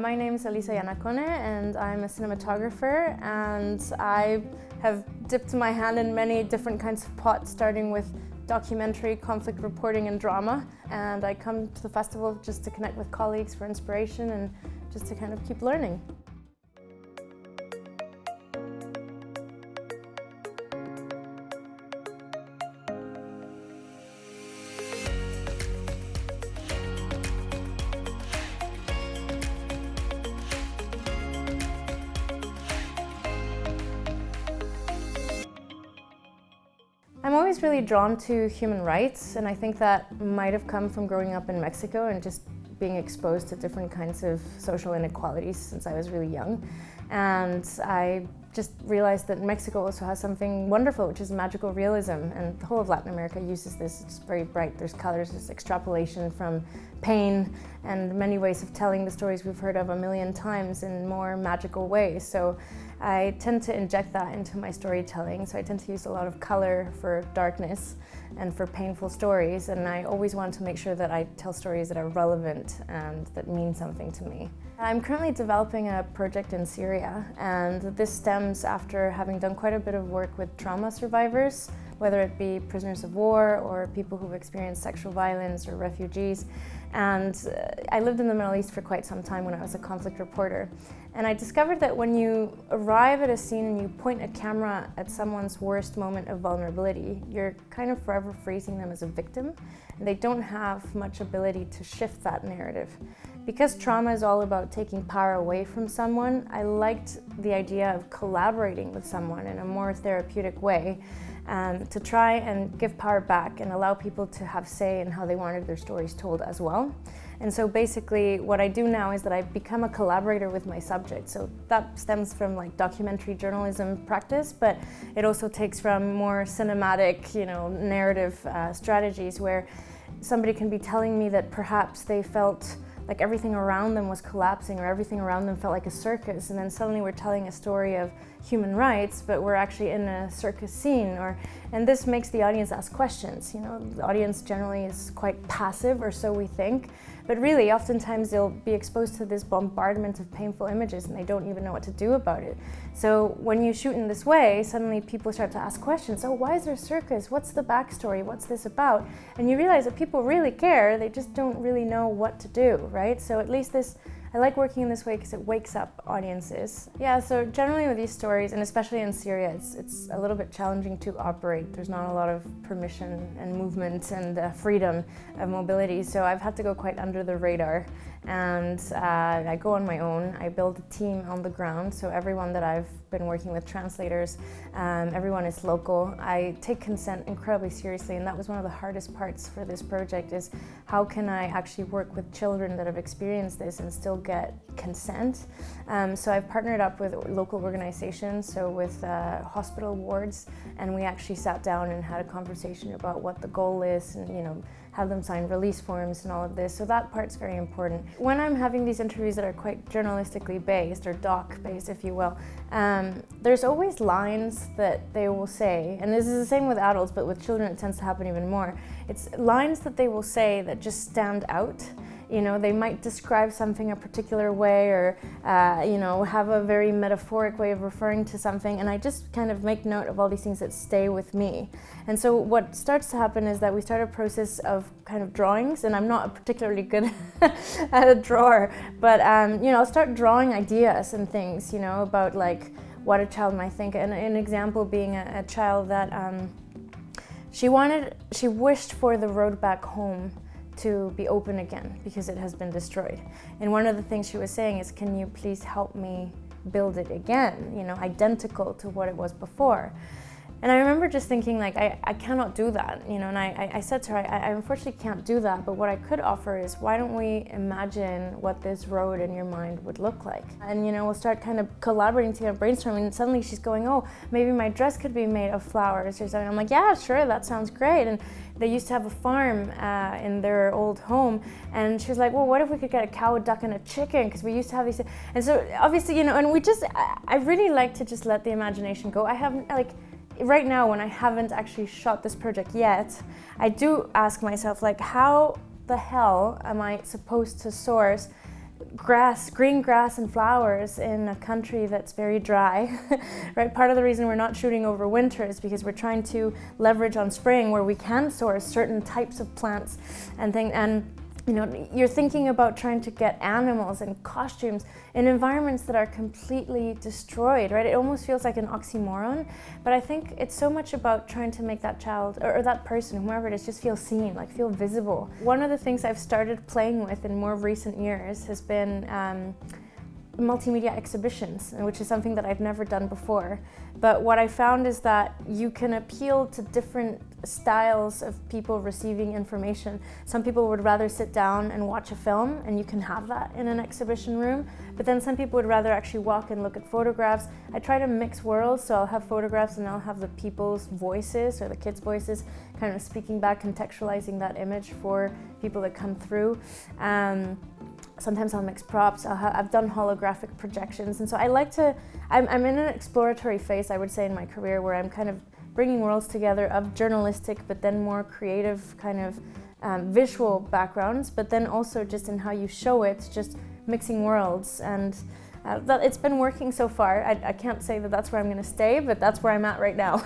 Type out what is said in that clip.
My name is Elisa Iannacone and I'm a cinematographer, and I have dipped my hand in many different kinds of pots, starting with documentary, conflict reporting and drama. And I come to the festival just to connect with colleagues for inspiration and just to kind of keep learning. I'm always really drawn to human rights, and I think that might have come from growing up in Mexico and just being exposed to different kinds of social inequalities since I was really young. And I just realized that Mexico also has something wonderful, which is magical realism, and the whole of Latin America uses this. It's very bright, there's colors, there's extrapolation from pain, and many ways of telling the stories we've heard of a million times in more magical ways. So I tend to inject that into my storytelling. So I tend to use a lot of color for darkness and for painful stories, and I always want to make sure that I tell stories that are relevant and that mean something to me. I'm currently developing a project in Syria, and this stems after having done quite a bit of work with trauma survivors, whether it be prisoners of war or people who've experienced sexual violence or refugees. And I lived in the Middle East for quite some time when I was a conflict reporter. And I discovered that when you arrive at a scene and you point a camera at someone's worst moment of vulnerability, you're kind of forever freezing them as a victim, and they don't have much ability to shift that narrative. Because trauma is all about taking power away from someone, I liked the idea of collaborating with someone in a more therapeutic way, to try and give power back and allow people to have say in how they wanted their stories told as well. And so basically what I do now is that I become a collaborator with my subject. So that stems from like documentary journalism practice, but it also takes from more cinematic, narrative strategies where somebody can be telling me that perhaps they felt like everything around them was collapsing, or everything around them felt like a circus, and then suddenly we're telling a story of human rights, but we're actually in a circus scene. And this makes the audience ask questions. The audience generally is quite passive, or so we think, but really oftentimes they'll be exposed to this bombardment of painful images and they don't even know what to do about it. So when you shoot in this way, suddenly people start to ask questions. Oh, why is there a circus? What's the backstory? What's this about? And you realize that people really care, they just don't really know what to do, right? So at least I like working in this way because it wakes up audiences. Yeah, so generally with these stories, and especially in Syria, it's a little bit challenging to operate. There's not a lot of permission and movement and freedom of mobility, so I've had to go quite under the radar. And I go on my own. I build a team on the ground, so everyone that I've been working with, translators, everyone is local. I take consent incredibly seriously, and that was one of the hardest parts for this project, is how can I actually work with children that have experienced this and still get consent. So I've partnered up with local organizations, so with hospital wards, and we actually sat down and had a conversation about what the goal is, and have them sign release forms and all of this. So that part's very important. When I'm having these interviews that are quite journalistically based, or doc-based if you will, there's always lines that they will say, and this is the same with adults, but with children it tends to happen even more. It's lines that they will say that just stand out. They might describe something a particular way, or have a very metaphoric way of referring to something, and I just kind of make note of all these things that stay with me. And so what starts to happen is that we start a process of kind of drawings, and I'm not particularly good at a drawer, but I'll start drawing ideas and things, about like what a child might think. And an example being a child that she wished for the road back home to be open again because it has been destroyed. And one of the things she was saying is, can you please help me build it again, identical to what it was before. And I remember just thinking, like, I cannot do that, and I said to her, I unfortunately can't do that, but what I could offer is, why don't we imagine what this road in your mind would look like? And we'll start kind of collaborating together, brainstorming, and suddenly she's going, oh, maybe my dress could be made of flowers or something. I'm like, yeah, sure, that sounds great. And they used to have a farm in their old home, and she was like, well, what if we could get a cow, a duck, and a chicken, because we used to have these. And so obviously, and I really like to just let the imagination go. I haven't, right now, when I haven't actually shot this project yet, I do ask myself, like, how the hell am I supposed to source green grass and flowers in a country that's very dry, right? Part of the reason we're not shooting over winter is because we're trying to leverage on spring where we can source certain types of plants and things. And you know, you're thinking about trying to get animals and costumes in environments that are completely destroyed, right? It almost feels like an oxymoron, but I think it's so much about trying to make that child or that person, whoever it is, just feel seen, like feel visible. One of the things I've started playing with in more recent years has been multimedia exhibitions, which is something that I've never done before. But what I found is that you can appeal to different styles of people receiving information. Some people would rather sit down and watch a film, and you can have that in an exhibition room. But then some people would rather actually walk and look at photographs. I try to mix worlds, so I'll have photographs and I'll have the people's voices or the kids' voices kind of speaking back, contextualizing that image for people that come through. Sometimes I'll mix props. I've done holographic projections, and so I like to. I'm in an exploratory phase, I would say, in my career where I'm kind of bringing worlds together of journalistic, but then more creative kind of visual backgrounds, but then also just in how you show it, just mixing worlds, and it's been working so far. I can't say that that's where I'm going to stay, but that's where I'm at right now.